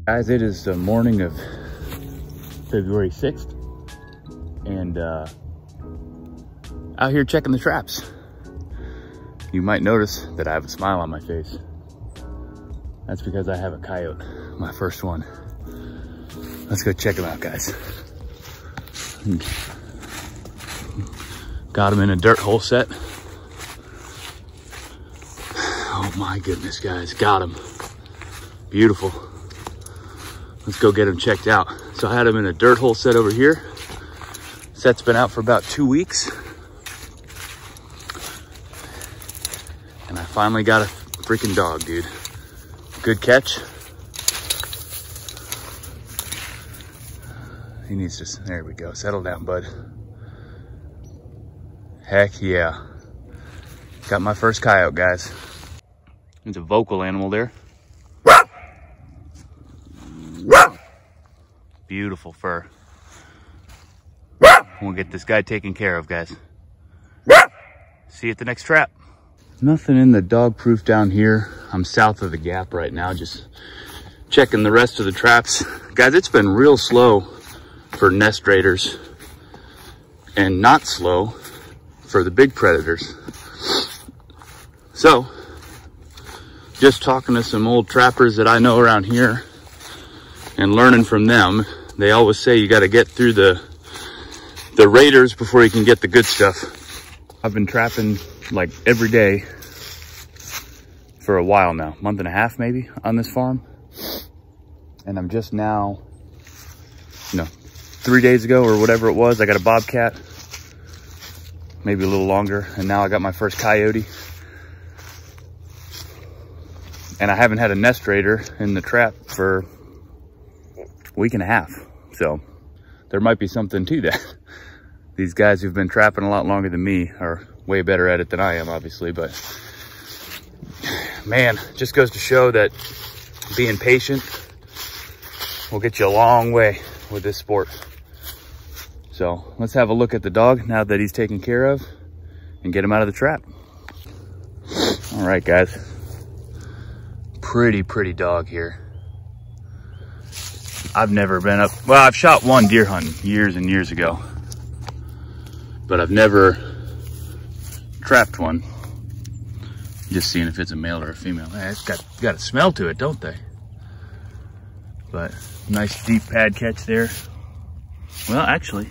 Guys, it is the morning of February 6th and out here checking the traps. You might notice that I have a smile on my face. That's because I have a coyote, my first one. Let's go check him out, guys. Got him in a dirt hole set. Oh my goodness, guys, got him. Beautiful. Let's go get him checked out. So I had him in a dirt hole set over here. Set's been out for about 2 weeks. And I finally got a freaking dog, dude. Good catch. He needs to, there we go. Settle down, bud. Heck yeah. Got my first coyote, guys. There's a vocal animal there. Beautiful fur. We'll get this guy taken care of, guys. See you at the next trap. Nothing in the dog proof down here. I'm south of the gap right now, just checking the rest of the traps. Guys, it's been real slow for nest raiders and not slow for the big predators. So, just talking to some old trappers that I know around here and learning from them, they always say you got to get through the raiders before you can get the good stuff. I've been trapping like every day for a while now, month and a half maybe, on this farm. And I'm just now, 3 days ago or whatever it was, I got a bobcat, maybe a little longer, and now I got my first coyote. And I haven't had a nest raider in the trap for a week and a half. So there might be something to that. These guys who've been trapping a lot longer than me are way better at it than I am, obviously. But man, just goes to show that being patient will get you a long way with this sport. So let's have a look at the dog now that he's taken care of and get him out of the trap. All right, guys. Pretty dog here. I've never been up, well, I've shot one deer hunting years and years ago, but I've never trapped one. Just seeing if it's a male or a female. It's got a smell to it, don't they? But nice deep pad catch there. Well, actually,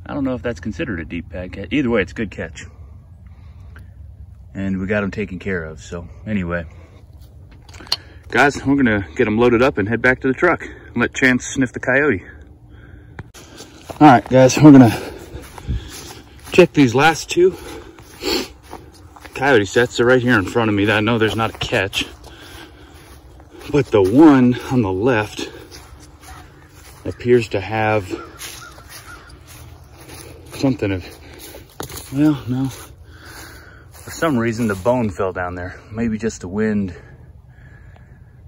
I don't know if that's considered a deep pad catch. Either way, it's a good catch. And we got him taken care of. So anyway, guys, we're gonna get them loaded up and head back to the truck and let Chance sniff the coyote. All right, guys, we're gonna check these last two coyote sets. They're right here in front of me. I know there's not a catch, but the one on the left appears to have something of, well, no. For some reason, the bone fell down there. Maybe just the wind.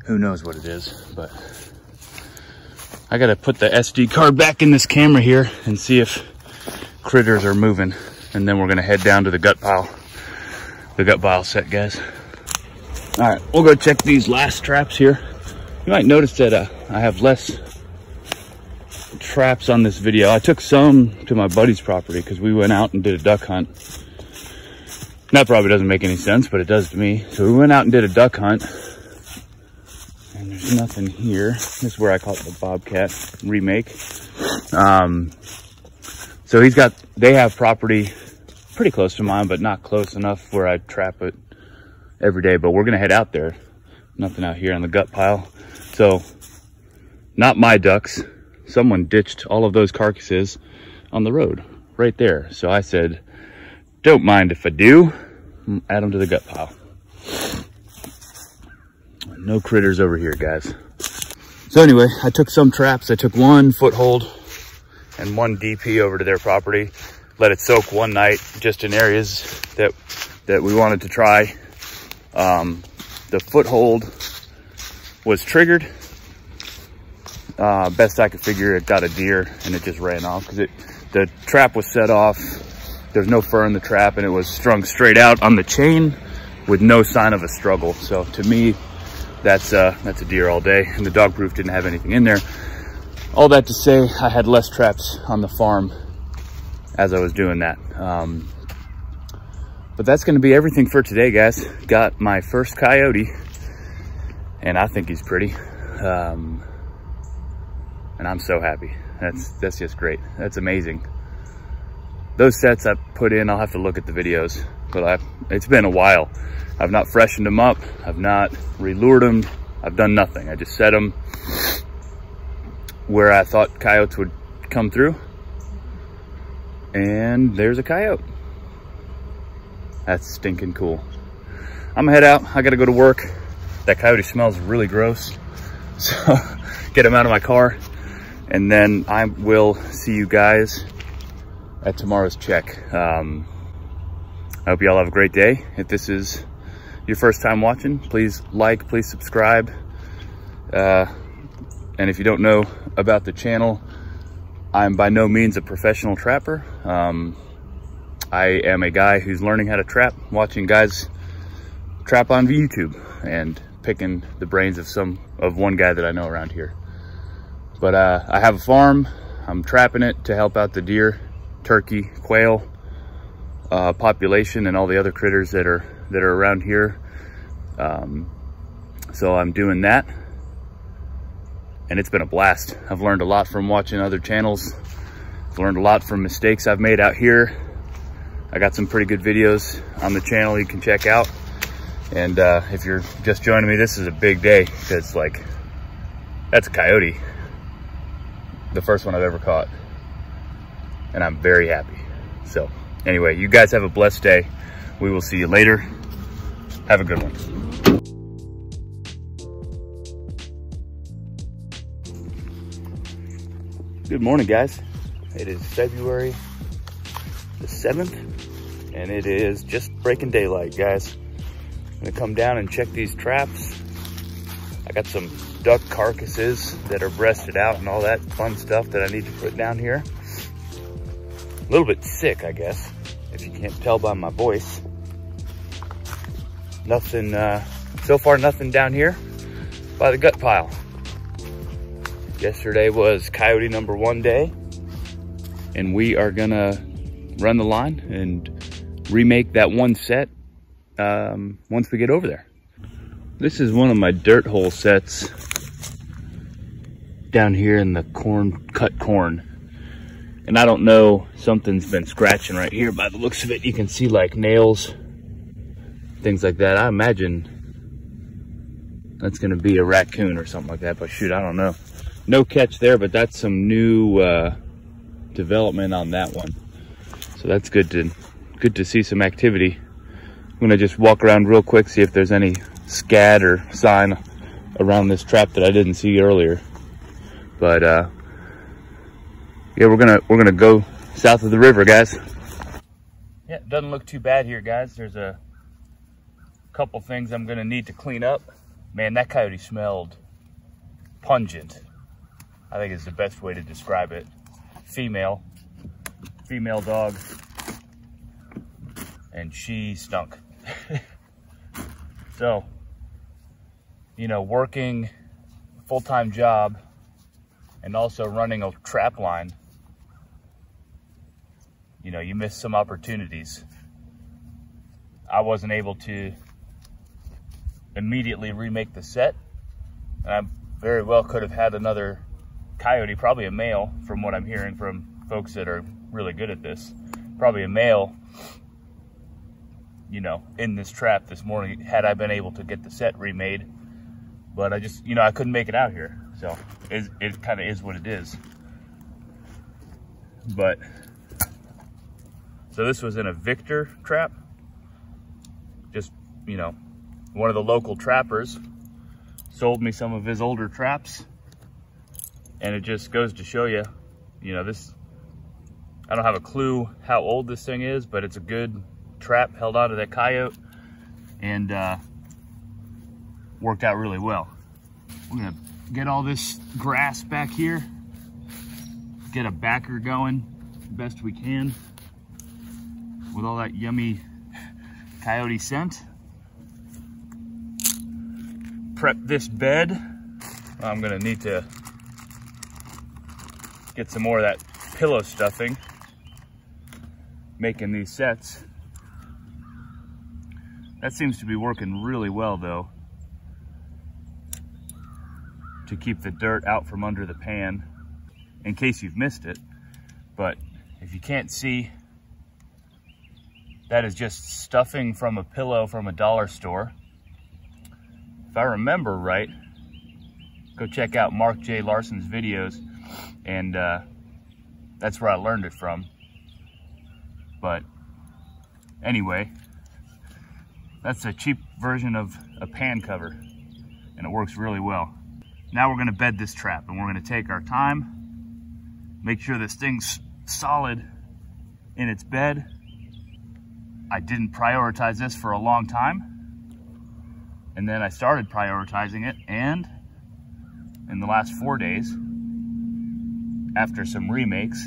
Who knows what it is, but I gotta put the SD card back in this camera here and see if critters are moving. And then we're gonna head down to the gut pile set, guys. All right, we'll go check these last traps here. You might notice that I have less traps on this video. I took some to my buddy's property because we went out and did a duck hunt. That probably doesn't make any sense, but it does to me. So we went out and did a duck hunt. And there's nothing here. This is where I caught the bobcat remake. So they have property pretty close to mine, but not close enough where I trap it every day. But we're gonna head out there. Nothing out here on the gut pile. So, not my ducks. Someone ditched all of those carcasses on the road, right there. So I said, don't mind if I do. Add them to the gut pile. No critters over here, guys. So anyway, I took some traps. I took one foothold and one DP over to their property. Let it soak one night, just in areas that we wanted to try. The foothold was triggered. Best I could figure, it got a deer and it just ran off because the trap was set off. There's no fur in the trap and it was strung straight out on the chain with no sign of a struggle. So to me, that's a deer all day, and the dog proof didn't have anything in there. All that to say, I had less traps on the farm as I was doing that. But that's going to be everything for today, guys. Got my first coyote, and I think he's pretty. And I'm so happy. That's just great. That's amazing. Those sets I put in, I'll have to look at the videos, but it's been a while. I've not freshened them up. I've not relured them. I've done nothing. I just set them where I thought coyotes would come through. And there's a coyote. That's stinking cool. I'm gonna head out. I gotta go to work. That coyote smells really gross. So get him out of my car. And then I will see you guys at tomorrow's check. I hope y'all have a great day. If this is your first time watching, please like, please subscribe. And if you don't know about the channel, I'm by no means a professional trapper. I am a guy who's learning how to trap, watching guys trap on YouTube and picking the brains of one guy that I know around here. But I have a farm. I'm trapping it to help out the deer, turkey, quail population, and all the other critters that are around here. So I'm doing that, and it's been a blast. I've learned a lot from watching other channels. I've learned a lot from mistakes I've made out here. I got some pretty good videos on the channel you can check out. And if you're just joining me, this is a big day, because like, that's a coyote. The first one I've ever caught. And I'm very happy. So anyway, you guys have a blessed day. We will see you later. Have a good one. Good morning, guys. It is February the 7th, and it is just breaking daylight, guys. I'm gonna come down and check these traps. I got some duck carcasses that are breasted out and all that fun stuff that I need to put down here. A little bit sick, I guess, if you can't tell by my voice. Nothing, so far nothing down here by the gut pile. Yesterday was coyote number 1 day, and we are gonna run the line and remake that one set once we get over there. This is one of my dirt hole sets down here in the cut corn. And I don't know, something's been scratching right here by the looks of it. You can see like nails, things like that. I imagine that's gonna be a raccoon or something like that, but shoot, I don't know. No catch there, but that's some new development on that one. So that's good to see some activity. I'm gonna just walk around real quick, see if there's any scat or sign around this trap that I didn't see earlier. But yeah, we're gonna go south of the river, guys. Yeah, it doesn't look too bad here, guys. There's a couple things I'm gonna need to clean up. Man, that coyote smelled pungent. I think is the best way to describe it. Female dog, and she stunk. So, you know, working a full-time job and also running a trap line, you know, you miss some opportunities. I wasn't able to immediately remake the set, and I very well could have had another coyote, probably a male, from what I'm hearing from folks that are really good at this. Probably a male, you know, in this trap this morning, had I been able to get the set remade. But I just, you know, I couldn't make it out here. So it kind of is what it is. But, so this was in a Victor trap. Just, you know, one of the local trappers sold me some of his older traps. And it just goes to show you, you know, this, I don't have a clue how old this thing is, but it's a good trap, held onto that coyote, and worked out really well. We're gonna get all this grass back here, get a backer going best we can with all that yummy coyote scent. prep this bed. I'm gonna need to get some more of that pillow stuffing, making these sets. That seems to be working really well though, to keep the dirt out from under the pan, in case you've missed it. But if you can't see, that is just stuffing from a pillow from a dollar store. If I remember right, go check out Mark J. Larson's videos, and that's where I learned it from. But anyway, that's a cheap version of a pan cover, and it works really well. Now we're gonna bed this trap, and we're gonna take our time, make sure this thing's solid in its bed. I didn't prioritize this for a long time, and then I started prioritizing it, and in the last 4 days, after some remakes,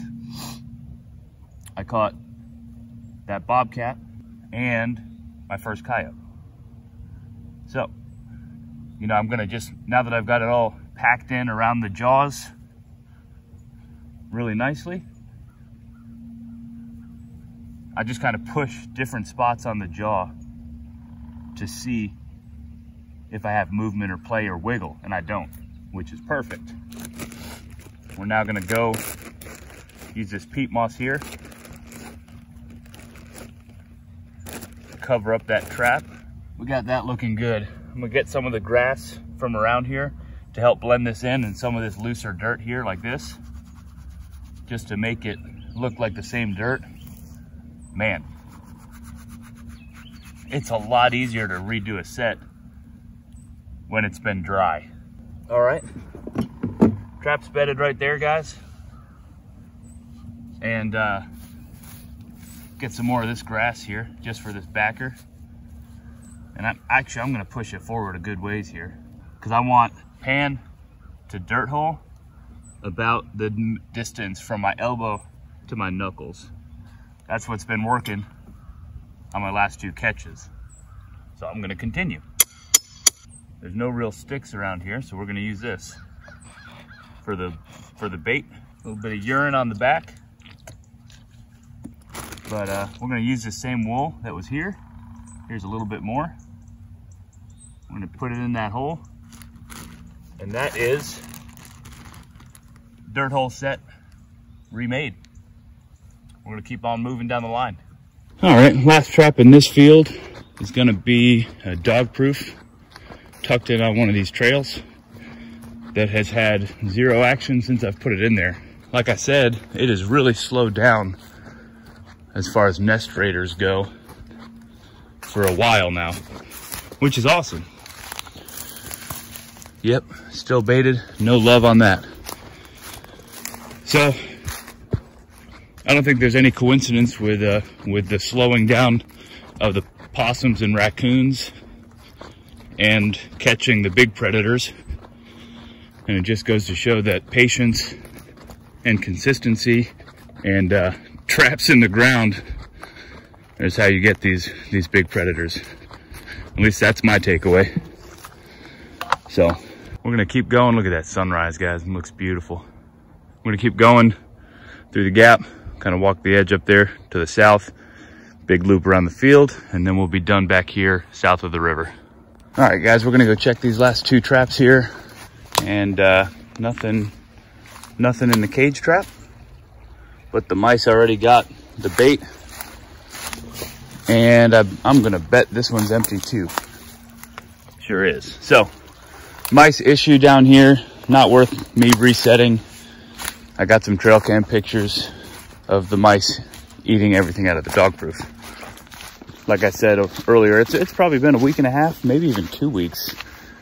I caught that bobcat and my first coyote. So, you know, I'm gonna just, now that I've got it all packed in around the jaws really nicely, I just kind of push different spots on the jaw to see if I have movement or play or wiggle, and I don't, which is perfect. We're now gonna go use this peat moss here to cover up that trap. We got that looking good. I'm gonna get some of the grass from around here to help blend this in, and some of this looser dirt here like this, just to make it look like the same dirt. Man, it's a lot easier to redo a set when it's been dry. All right, trap's bedded right there, guys. And get some more of this grass here just for this backer. And I'm gonna push it forward a good ways here, because I want pan to dirt hole about the distance from my elbow to my knuckles. That's what's been working on my last 2 catches. So I'm gonna continue. There's no real sticks around here, so we're gonna use this for the bait. A little bit of urine on the back. But we're gonna use the same wool that was here. Here's a little bit more. I'm gonna put it in that hole. And that is dirt hole set remade. We're gonna keep on moving down the line. All right, last trap in this field is gonna be a dog proof, tucked in on one of these trails that has had 0 action since I've put it in there. Like I said, it has really slowed down as far as nest raiders go for a while now, which is awesome. Yep, still baited, no love on that. So, I don't think there's any coincidence with the slowing down of the possums and raccoons and catching the big predators. And it just goes to show that patience and consistency and traps in the ground is how you get these big predators. At least that's my takeaway. So we're gonna keep going. Look at that sunrise, guys. It looks beautiful. We're gonna keep going through the gap, kind of walk the edge up there to the south, big loop around the field, and then we'll be done back here south of the river. All right, guys, we're gonna go check these last 2 traps here, and nothing in the cage trap, but the mice already got the bait, and I'm gonna bet this one's empty too. Sure is. So, mice issue down here, not worth me resetting. I got some trail cam pictures of the mice eating everything out of the dog proof. Like I said earlier, it's probably been a week and a half, maybe even 2 weeks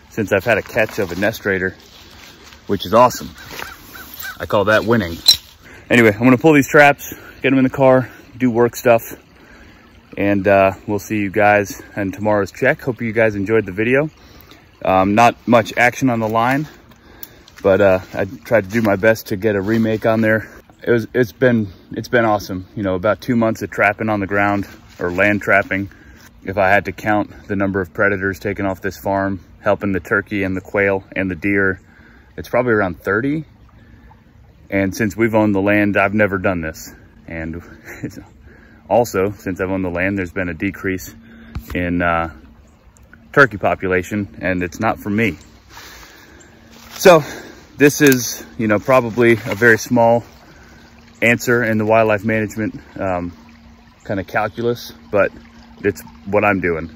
since I've had a catch of a nest raider, which is awesome. I call that winning. Anyway, I'm gonna pull these traps, get them in the car, do work stuff, and we'll see you guys in tomorrow's check. Hope you guys enjoyed the video. Not much action on the line, but I tried to do my best to get a remake on there. It's been awesome. You know, about 2 months of trapping on the ground, or land trapping, if I had to count the number of predators taken off this farm, helping the turkey and the quail and the deer, it's probably around 30. And since we've owned the land, I've never done this. And also, since I've owned the land, there's been a decrease in turkey population, and it's not for me. So this is, you know, probably a very small answer in the wildlife management kind of calculus, but it's what I'm doing.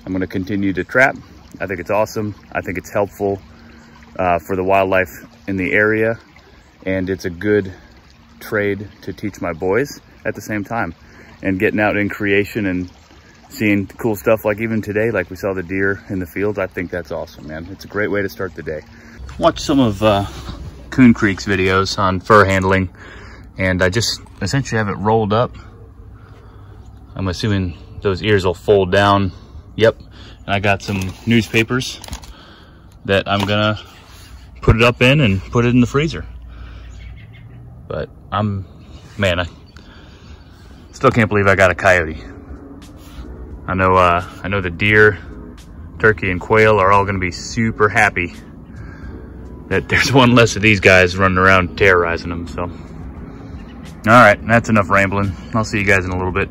I'm going to continue to trap. I think it's awesome. I think it's helpful for the wildlife in the area, and it's a good trade to teach my boys at the same time. And getting out in creation and seeing cool stuff like even today, like we saw the deer in the field, I think that's awesome, man. It's a great way to start the day. Watch some of Coon Creek's videos on fur handling, and I just essentially have it rolled up. I'm assuming those ears will fold down. Yep. And I got some newspapers that I'm gonna put it up in and put it in the freezer. But man, I still can't believe I got a coyote. I know the deer, turkey, and quail are all gonna be super happy that there's one less of these guys running around terrorizing them. So, all right, that's enough rambling. I'll see you guys in a little bit.